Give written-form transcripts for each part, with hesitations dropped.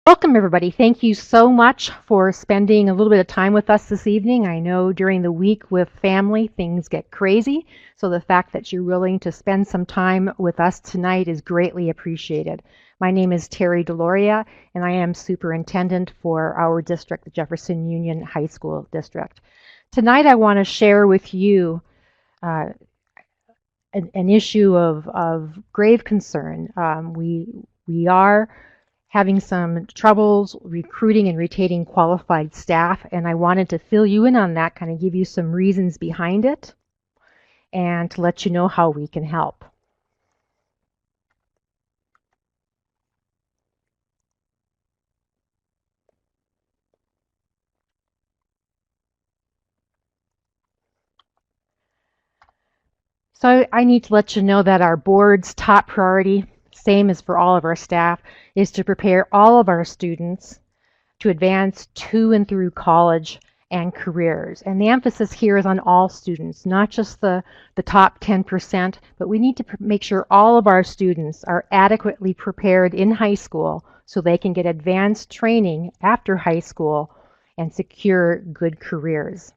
Welcome, everybody. Thank you so much for spending a little bit of time with us this evening. I know during the week with family, things get crazy. So the fact that you're willing to spend some time with us tonight is greatly appreciated. My name is Terry Deloria, and I am superintendent for our district, the Jefferson Union High School District. Tonight, I want to share with you uh, an issue of grave concern. We are having some troubles recruiting and retaining qualified staff, and I wanted to fill you in on that, kind of give you some reasons behind it, and to let you know how we can help. So I need to let you know that our board's top priority, same as for all of our staff, is to prepare all of our students to advance to and through college and careers. And the emphasis here is on all students, not just the top 10%, but we need to make sure all of our students are adequately prepared in high school so they can get advanced training after high school and secure good careers.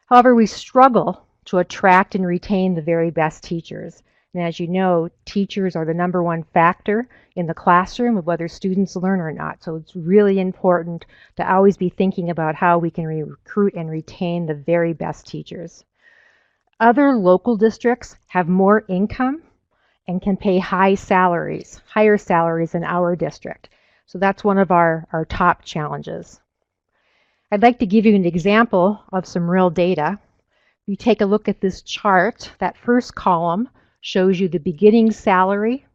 However, we struggle to attract and retain the very best teachers. And as you know, teachers are the #1 factor in the classroom of whether students learn or not. So it's really important to always be thinking about how we can recruit and retain the very best teachers. Other local districts have more income and can pay higher salaries than our district. So that's one of our top challenges. I'd like to give you an example of some real data. You take a look at this chart. That first column shows you the beginning salary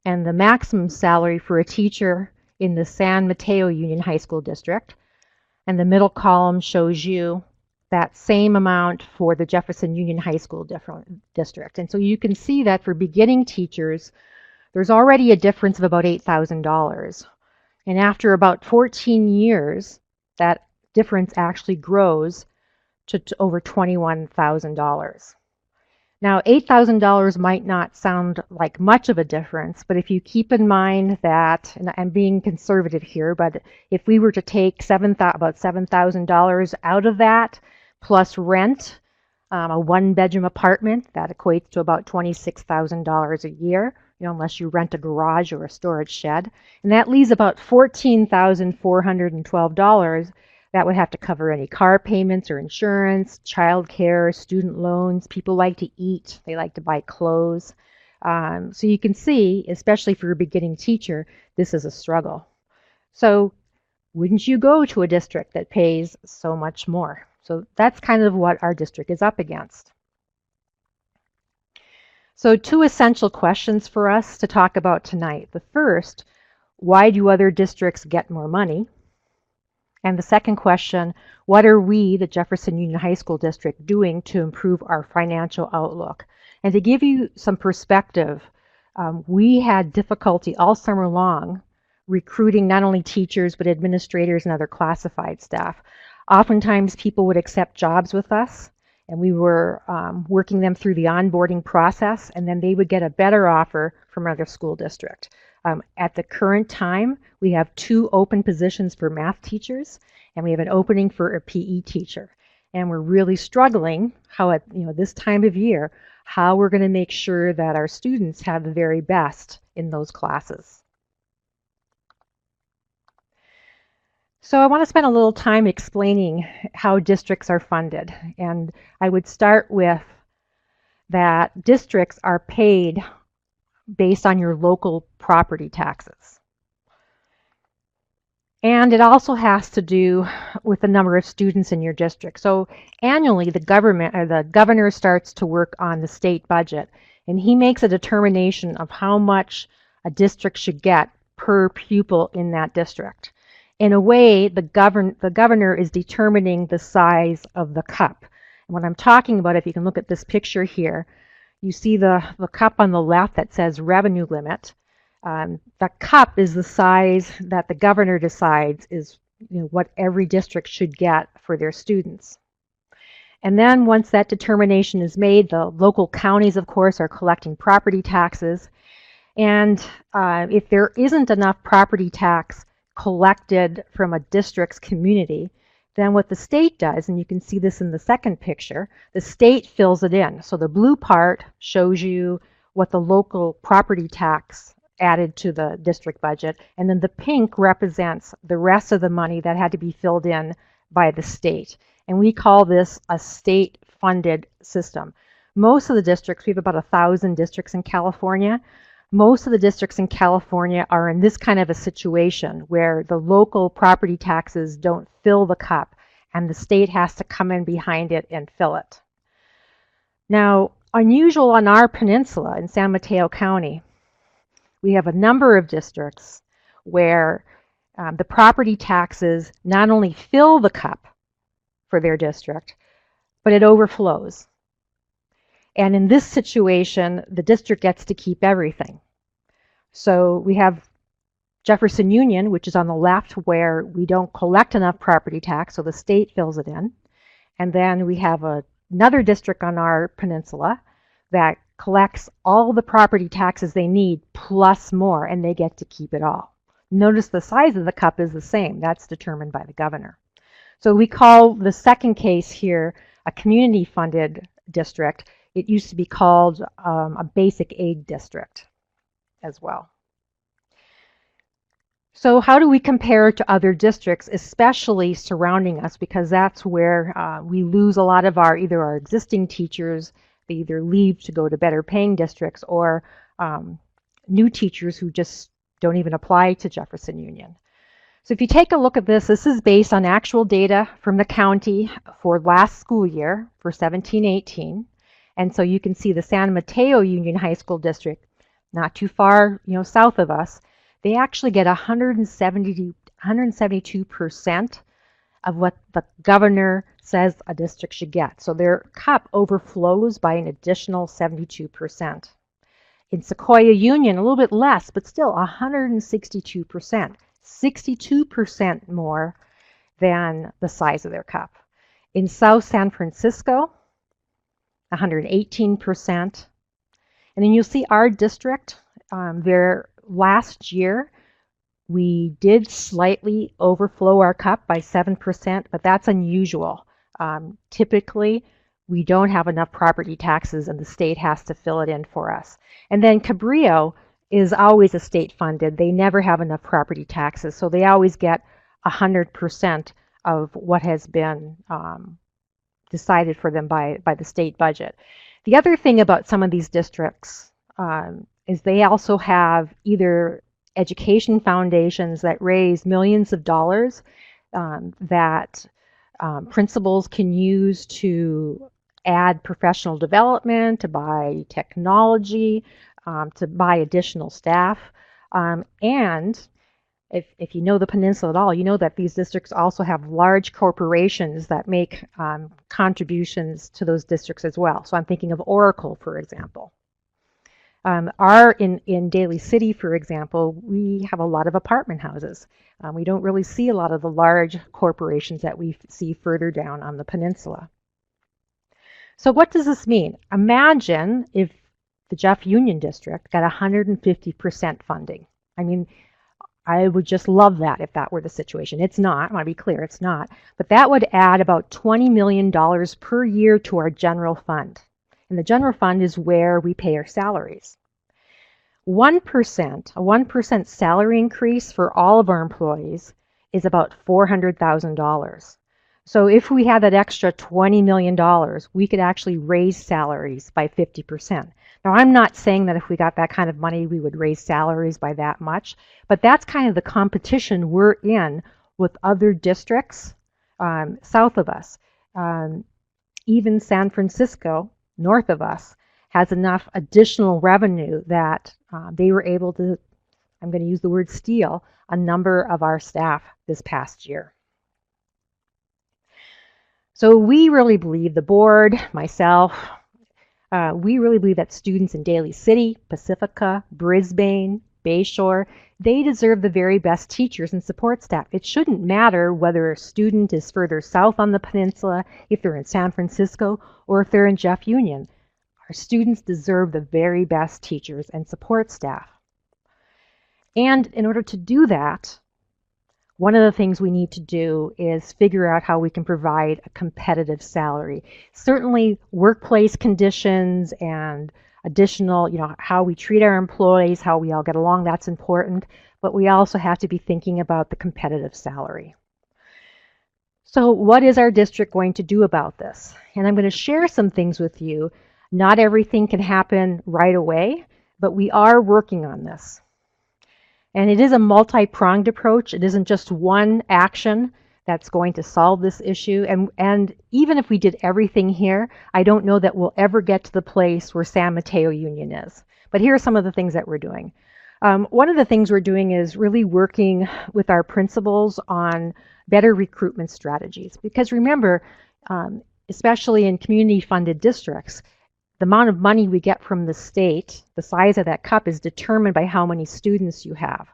and the maximum salary for a teacher in the San Mateo Union High School District. And the middle column shows you that same amount for the Jefferson Union High School District. And so you can see that for beginning teachers, there's already a difference of about $8,000. And after about 14 years, that difference actually grows to over $21,000. Now, $8,000 might not sound like much of a difference, but if you keep in mind that, and I'm being conservative here, but if we were to take about $7,000 out of that, plus rent, a one-bedroom apartment, that equates to about $26,000 a year, unless you rent a garage or a storage shed. And that leaves about $14,412 that would have to cover any car payments or insurance, childcare, student loans. People like to eat. They like to buy clothes. So you can see, especially for a beginning teacher, this is a struggle. So wouldn't you go to a district that pays so much more? So that's kind of what our district is up against. So 2 essential questions for us to talk about tonight. The first, why do other districts get more money? And the second question, what are we, the Jefferson Union High School District, doing to improve our financial outlook? And to give you some perspective, we had difficulty all summer long recruiting not only teachers, but administrators and other classified staff. Oftentimes people would accept jobs with us, and we were working them through the onboarding process, and then they would get a better offer from another school district. At the current time, we have 2 open positions for math teachers, and we have an opening for a PE teacher. And we're really struggling how at this time of year, how we're going to make sure that our students have the very best in those classes. So I want to spend a little time explaining how districts are funded. And I would start with that districts are paid based on your local property taxes. And it also has to do with the number of students in your district. So annually, the governor starts to work on the state budget, and he makes a determination of how much a district should get per pupil in that district. In a way, the governor is determining the size of the cup. And what I'm talking about, if you can look at this picture here, you see the cup on the left that says revenue limit. The cup is the size that the governor decides is what every district should get for their students. And then once that determination is made, the local counties, of course, are collecting property taxes. And if there isn't enough property tax collected from a district's community, then what the state does, and you can see this in the second picture, the state fills it in. So the blue part shows you what the local property tax added to the district budget, and then the pink represents the rest of the money that had to be filled in by the state. And we call this a state-funded system. Most of the districts, we have about 1,000 districts in California. Most of the districts in California are in this kind of a situation where the local property taxes don't fill the cup and the state has to come in behind it and fill it. Now, unusual on our peninsula in San Mateo County, we have a number of districts where the property taxes not only fill the cup for their district, but it overflows. And in this situation, the district gets to keep everything. So we have Jefferson Union, which is on the left, where we don't collect enough property tax, so the state fills it in. And then we have another district on our peninsula that collects all the property taxes they need plus more, and they get to keep it all. Notice the size of the cup is the same. That's determined by the governor. So we call the second case here a community-funded district. It used to be called a basic aid district as well. So how do we compare to other districts, especially surrounding us, because that's where we lose a lot of either our existing teachers, they either leave to go to better paying districts, or new teachers who just don't even apply to Jefferson Union. So if you take a look at this, this is based on actual data from the county for last school year for 17-18. And so you can see the San Mateo Union High School District, not too far, south of us, they actually get 172% of what the governor says a district should get. So their cup overflows by an additional 72%. In Sequoia Union, a little bit less, but still 162%, 62% more than the size of their cup. In South San Francisco, 118%. And then you'll see our district, there last year, we did slightly overflow our cup by 7%, but that's unusual. Typically, we don't have enough property taxes and the state has to fill it in for us. And then Cabrillo is always a state funded. They never have enough property taxes, so they always get 100% of what has been decided for them by the state budget. The other thing about some of these districts is they also have either education foundations that raise millions of dollars that principals can use to add professional development, to buy technology, to buy additional staff. And if you know the peninsula at all, you know that these districts also have large corporations that make contributions to those districts as well. So I'm thinking of Oracle, for example. In Daly City, for example, we have a lot of apartment houses. We don't really see a lot of the large corporations that we see further down on the peninsula. So what does this mean? Imagine if the Jeff Union District got 150% funding. I mean, I would just love that if that were the situation. It's not, I want to be clear, it's not. But that would add about $20 million per year to our general fund. And the general fund is where we pay our salaries. 1%, a 1% salary increase for all of our employees is about $400,000. So if we had that extra $20 million, we could actually raise salaries by 50%. Now, I'm not saying that if we got that kind of money, we would raise salaries by that much, but that's kind of the competition we're in with other districts south of us. Even San Francisco, north of us, has enough additional revenue that they were able to, I'm going to use the word steal, a number of our staff this past year. So we really believe, the board, myself, we really believe that students in Daly City, Pacifica, Brisbane, Bayshore, they deserve the very best teachers and support staff. It shouldn't matter whether a student is further south on the peninsula, if they're in San Francisco, or if they're in Jeff Union. Our students deserve the very best teachers and support staff. And in order to do that, one of the things we need to do is figure out how we can provide a competitive salary. Certainly workplace conditions and additional, how we treat our employees, how we all get along, that's important, but we also have to be thinking about the competitive salary. So what is our district going to do about this? And I'm going to share some things with you. Not everything can happen right away, but we are working on this. And it is a multi-pronged approach. It isn't just one action that's going to solve this issue. And even if we did everything here, I don't know that we'll ever get to the place where San Mateo Union is. But here are some of the things that we're doing. One of the things we're doing is really working with our principals on better recruitment strategies. Because remember, especially in community-funded districts, the amount of money we get from the state, the size of that cup, is determined by how many students you have.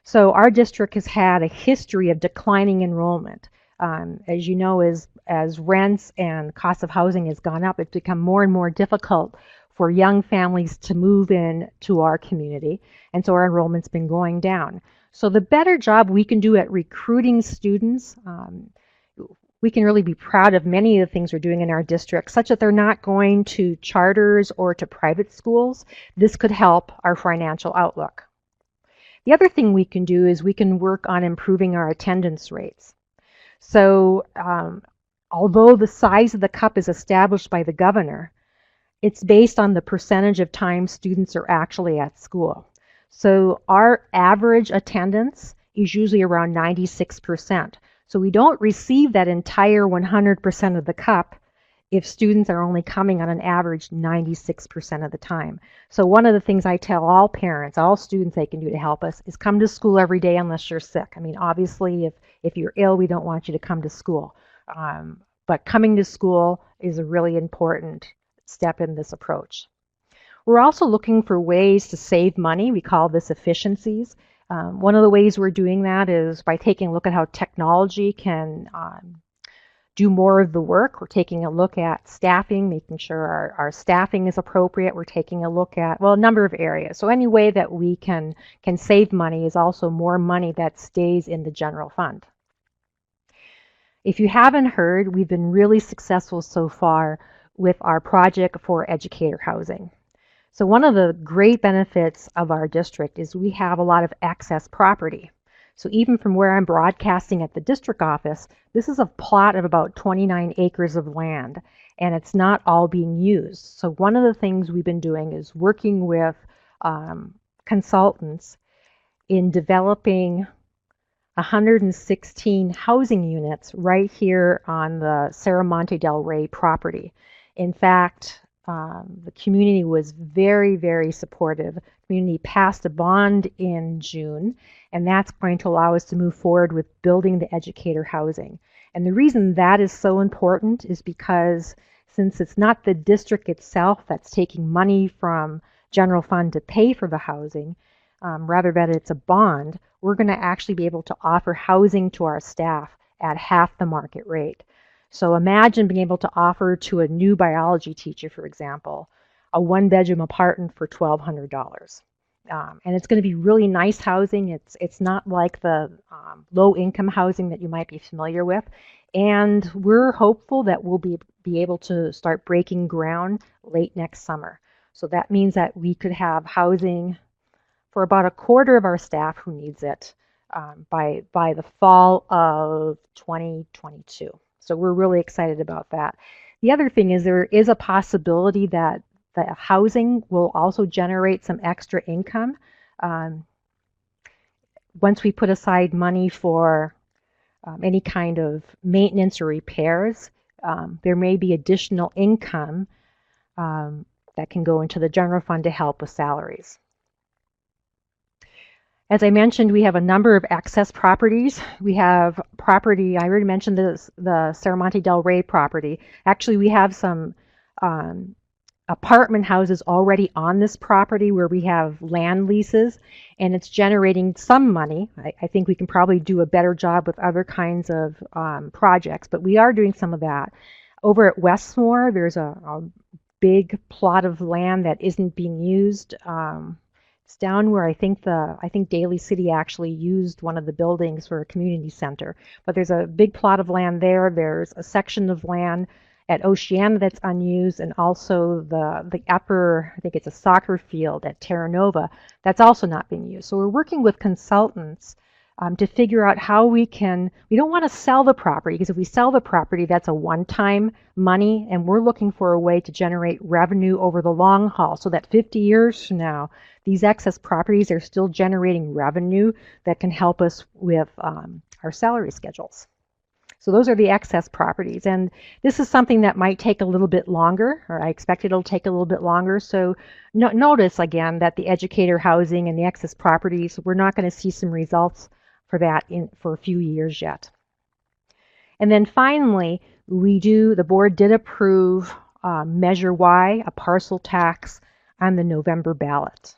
So our district has had a history of declining enrollment. As you know, as rents and cost of housing has gone up, it's become more and more difficult for young families to move in to our community, and so our enrollment's been going down. So the better job we can do at recruiting students, we can really be proud of many of the things we're doing in our district, such that they're not going to charters or to private schools. This could help our financial outlook. The other thing we can do is we can work on improving our attendance rates. So although the size of the cup is established by the governor, it's based on the percentage of time students are actually at school. So our average attendance is usually around 96%. So we don't receive that entire 100% of the cup if students are only coming on an average 96% of the time. So one of the things I tell all parents, all students they can do to help us is come to school every day unless you're sick. I mean, obviously, if you're ill, we don't want you to come to school. But coming to school is a really important step in this approach. We're also looking for ways to save money. We call this efficiencies. One of the ways we're doing that is by taking a look at how technology can do more of the work. We're taking a look at staffing, making sure our staffing is appropriate. We're taking a look at, well, a number of areas. So any way that we can save money is also more money that stays in the general fund. If you haven't heard, we've been really successful so far with our project for educator housing. So one of the great benefits of our district is we have a lot of excess property. So even from where I'm broadcasting at the district office, this is a plot of about 29 acres of land, and it's not all being used. So one of the things we've been doing is working with consultants in developing 116 housing units right here on the Serramonte del Rey property. In fact, the community was very, very supportive. The community passed a bond in June, and that's going to allow us to move forward with building the educator housing. And the reason that is so important is because since it's not the district itself that's taking money from general fund to pay for the housing, rather that it's a bond, we're going to actually be able to offer housing to our staff at half the market rate. So imagine being able to offer to a new biology teacher, for example, a one-bedroom apartment for $1,200. And it's going to be really nice housing. It's not like the low-income housing that you might be familiar with. And we're hopeful that we'll be able to start breaking ground late next summer. So that means that we could have housing for about a quarter of our staff who needs it by the fall of 2022. So we're really excited about that. The other thing is there is a possibility that the housing will also generate some extra income. Once we put aside money for any kind of maintenance or repairs, there may be additional income that can go into the general fund to help with salaries. As I mentioned, we have a number of excess properties. We have property, I already mentioned the Serramonte del Rey property. Actually, we have some apartment houses already on this property where we have land leases, and it's generating some money. I think we can probably do a better job with other kinds of projects, but we are doing some of that. Over at Westmore, there's a big plot of land that isn't being used. It's down where I think Daly City actually used one of the buildings for a community center. But there's a big plot of land there. There's a section of land at Oceana that's unused, and also the upper, I think it's a soccer field at Terra Nova that's also not being used. So we're working with consultants to figure out how we don't want to sell the property, because if we sell the property, that's a one-time money, and we're looking for a way to generate revenue over the long haul so that 50 years from now, these excess properties are still generating revenue that can help us with our salary schedules. So those are the excess properties, and this is something that might take a little bit longer, or I expect it'll take a little bit longer. So notice again that the educator housing and the excess properties, we're not going to see some results for that for a few years yet. And then finally, the board did approve Measure Y, a parcel tax, on the November ballot.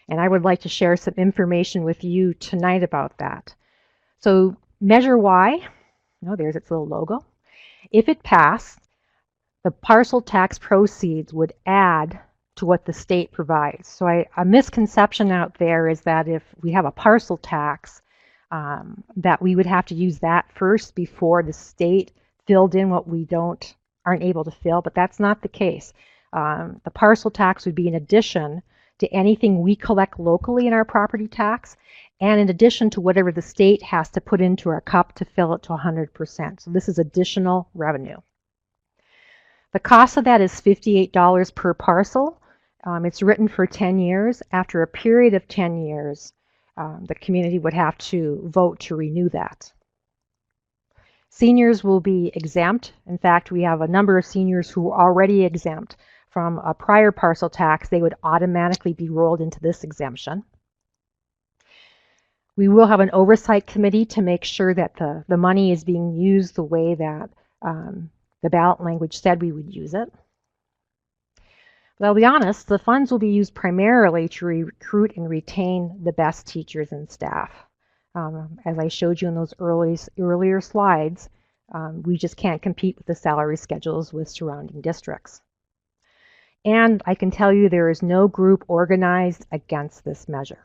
And I would like to share some information with you tonight about that. So Measure Y, there's its little logo. If it passed, the parcel tax proceeds would add to what the state provides. So a misconception out there is that if we have a parcel tax, that we would have to use that first before the state filled in what we aren't able to fill, but that's not the case. The parcel tax would be in addition to anything we collect locally in our property tax, and in addition to whatever the state has to put into our cup to fill it to 100%. So this is additional revenue. The cost of that is $58 per parcel. It's written for 10 years. After a period of 10 years, the community would have to vote to renew that. Seniors will be exempt. In fact, we have a number of seniors who are already exempt from a prior parcel tax. They would automatically be rolled into this exemption. We will have an oversight committee to make sure that the money is being used the way that the ballot language said we would use it. But I'll be honest, the funds will be used primarily to recruit and retain the best teachers and staff. As I showed you in those earlier slides, we just can't compete with the salary schedules with surrounding districts. And I can tell you there is no group organized against this measure.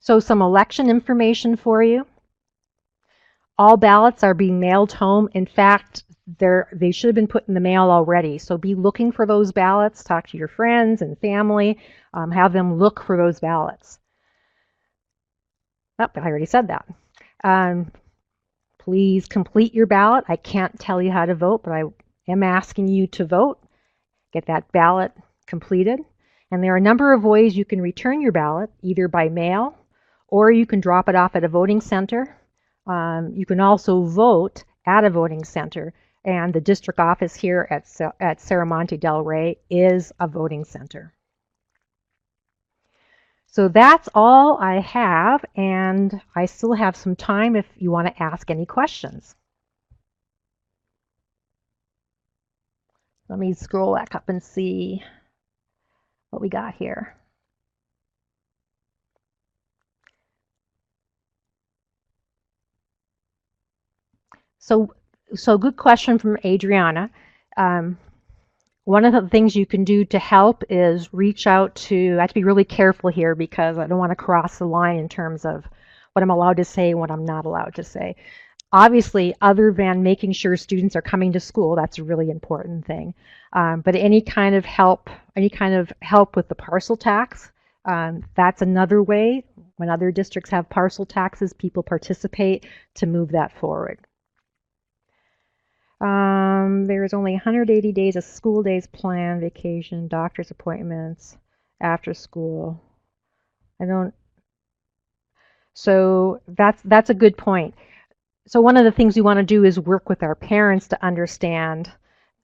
So some election information for you. All ballots are being mailed home. In fact, they should have been put in the mail already. So be looking for those ballots. Talk to your friends and family. Have them look for those ballots. Oh, I already said that. Please complete your ballot. I can't tell you how to vote, but I am asking you to vote. Get that ballot completed. And there are a number of ways you can return your ballot, either by mail or you can drop it off at a voting center. You can also vote at a voting center, and the district office here at Serramonte Del Rey is a voting center. So that's all I have, and I still have some time if you want to ask any questions. Let me scroll back up and see what we got here. So good question from Adriana. One of the things you can do to help is reach out to, I have to be really careful here because I don't want to cross the line in terms of what I'm allowed to say and what I'm not allowed to say. Obviously, other than making sure students are coming to school, that's a really important thing. But any kind of help with the parcel tax, that's another way. When other districts have parcel taxes, people participate to move that forward. There's only 180 days of school days planned, vacation, doctor's appointments, after school. So that's a good point. So one of the things we want to do is work with our parents to understand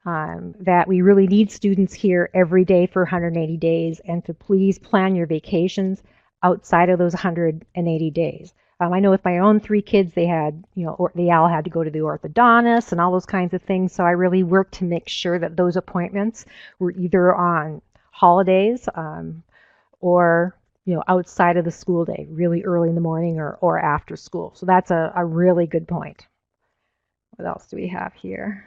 that we really need students here every day for 180 days, and to please plan your vacations outside of those 180 days. I know with my own 3 kids, they all had to go to the orthodontist and all those kinds of things. So I really worked to make sure that those appointments were either on holidays or outside of the school day, really early in the morning or after school. So that's a really good point. What else do we have here?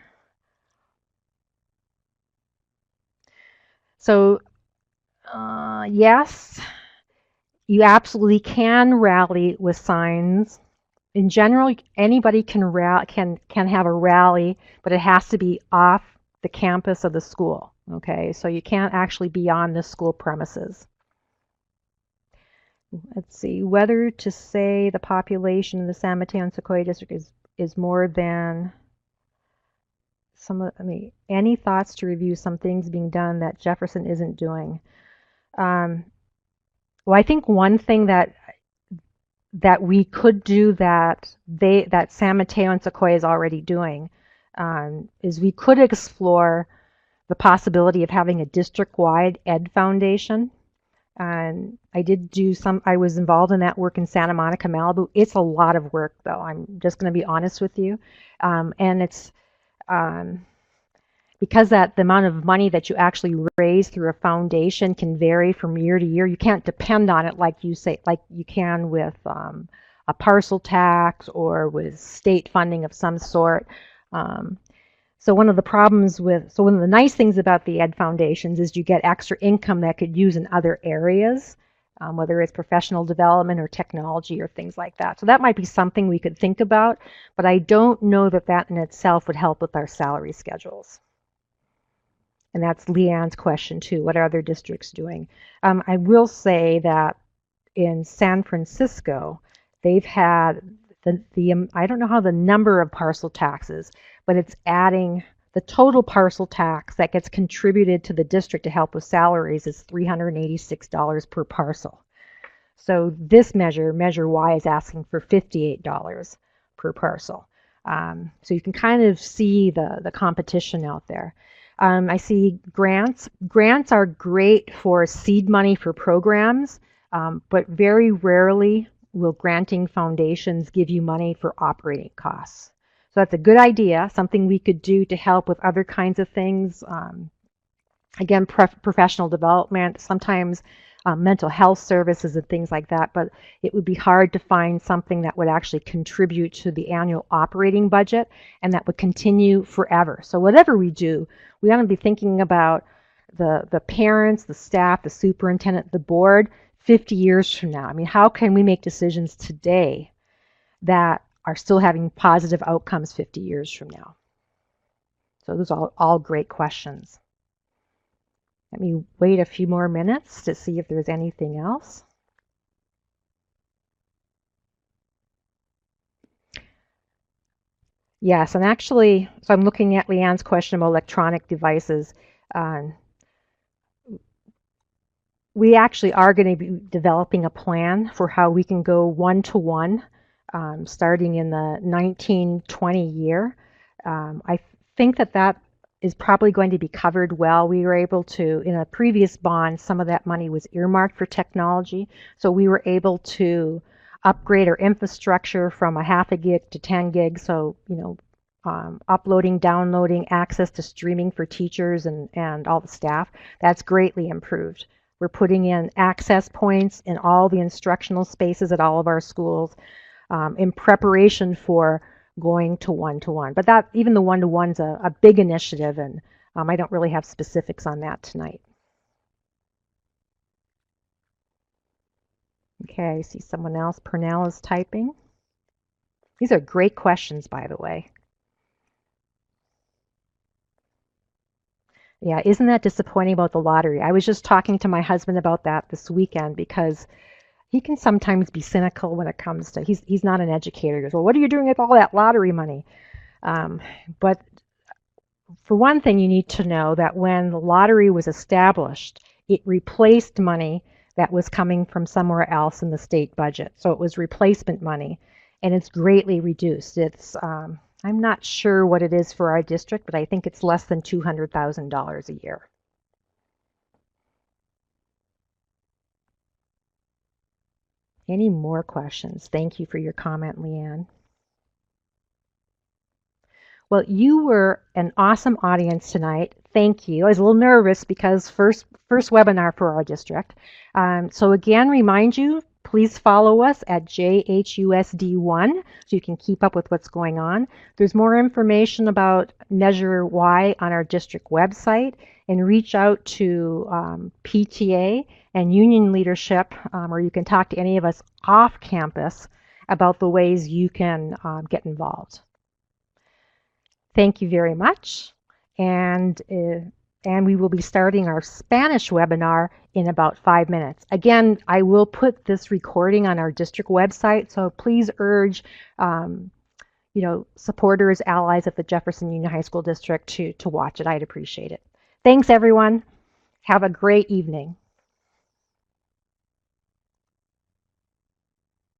So yes, you absolutely can rally with signs. In general, anybody can have a rally, but it has to be off the campus of the school. Okay, so you can't actually be on the school premises. Let's see, whether to say the population in the San Mateo and Sequoia district is more than any thoughts to review some things being done that Jefferson isn't doing? Um, well, I think one thing that we could do that San Mateo and Sequoia is already doing is we could explore the possibility of having a district-wide ed foundation. And I was involved in that work in Santa Monica, Malibu. It's a lot of work, though. I'm just going to be honest with you. And it's um, because the amount of money that you actually raise through a foundation can vary from year to year. You can't depend on it like you can with a parcel tax or with state funding of some sort. Um, so one of the nice things about the ed foundations is you get extra income that could use in other areas, whether it's professional development or technology or things like that. So that might be something we could think about, but I don't know that in itself would help with our salary schedules. And that's Leanne's question too. What are other districts doing? I will say that in San Francisco, they've had I don't know how the number of parcel taxes, but it's adding the total parcel tax that gets contributed to the district to help with salaries is $386 per parcel. So this measure Y, is asking for $58 per parcel. So you can kind of see the competition out there. I see grants. Grants are great for seed money for programs, but very rarely will granting foundations give you money for operating costs. So that's a good idea, something we could do to help with other kinds of things. Again, professional development, sometimes mental health services and things like that, but it would be hard to find something that would actually contribute to the annual operating budget and that would continue forever. So whatever we do, we want to be thinking about the parents, the staff, the superintendent, the board 50 years from now. I mean, how can we make decisions today that are still having positive outcomes 50 years from now? So those are all great questions. Let me wait a few more minutes to see if there's anything else. Yes, and actually, so I'm looking at Leanne's question about electronic devices. We actually are going to be developing a plan for how we can go one-to-one starting in the 1920 year. I think that is probably going to be covered well. We were able to, in a previous bond, some of that money was earmarked for technology, so we were able to upgrade our infrastructure from a half a gig to 10 gigs, so uploading, downloading, access to streaming for teachers and all the staff, that's greatly improved. We're putting in access points in all the instructional spaces at all of our schools in preparation for going to one-to-one. But that even the one-to-one's a big initiative, and I don't really have specifics on that tonight. Okay, I see someone else. Pernell is typing. These are great questions, by the way. Yeah, isn't that disappointing about the lottery? I was just talking to my husband about that this weekend because he can sometimes be cynical when it comes to, he's not an educator. He goes, well, what are you doing with all that lottery money? But for one thing, you need to know that when the lottery was established, it replaced money that was coming from somewhere else in the state budget. So it was replacement money, and it's greatly reduced. I'm not sure what it is for our district, but I think it's less than $200,000 a year. Any more questions? Thank you for your comment, Leanne. Well, you were an awesome audience tonight. Thank you. I was a little nervous because first webinar for our district. So again, remind you, please follow us at JHUSD1 so you can keep up with what's going on. There's more information about Measure Y on our district website, and reach out to PTA and union leadership, or you can talk to any of us off campus about the ways you can get involved. Thank you very much, and we will be starting our Spanish webinar in about 5 minutes. Again, I will put this recording on our district website, so please urge supporters, allies at the Jefferson Union High School District to watch it. I'd appreciate it. Thanks, everyone. Have a great evening.